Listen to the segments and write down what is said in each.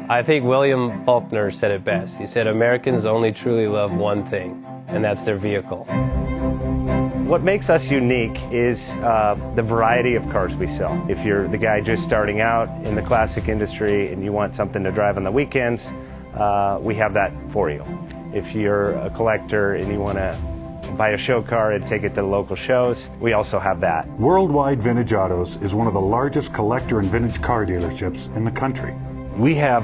I think William Faulkner said it best. He said, Americans only truly love one thing, and that's their vehicle. What makes us unique is the variety of cars we sell. If you're the guy just starting out in the classic industry and you want something to drive on the weekends, we have that for you. If you're a collector and you want to buy a show car and take it to the local shows, we also have that. Worldwide Vintage Autos is one of the largest collector and vintage car dealerships in the country. We have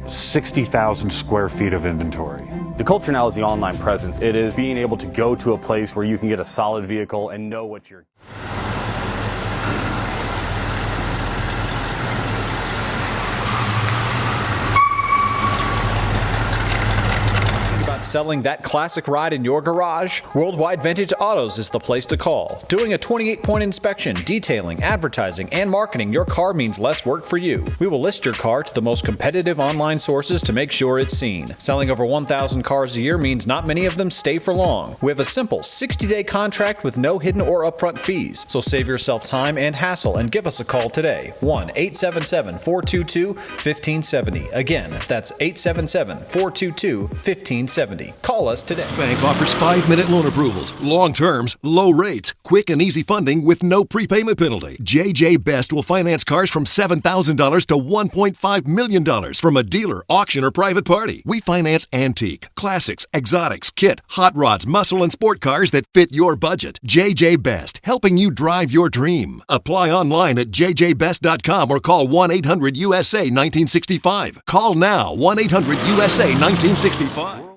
60,000 square feet of inventory. The culture now is the online presence. It is being able to go to a place where you can get a solid vehicle and know what you're... Selling that classic ride in your garage? Worldwide Vintage Autos is the place to call. Doing a 28-point inspection, detailing, advertising, and marketing your car means less work for you. We will list your car to the most competitive online sources to make sure it's seen. Selling over 1,000 cars a year means not many of them stay for long. We have a simple 60-day contract with no hidden or upfront fees, so save yourself time and hassle and give us a call today. 1-877-422-1570. Again, that's 877-422-1570. Call us today. Bank offers 5-minute loan approvals, long terms, low rates, quick and easy funding with no prepayment penalty. JJ Best will finance cars from $7,000 to $1.5 million from a dealer, auction, or private party. We finance antique, classics, exotics, kit, hot rods, muscle, and sport cars that fit your budget. JJ Best, helping you drive your dream. Apply online at jjbest.com or call 1-800-USA-1965. Call now, 1-800-USA-1965.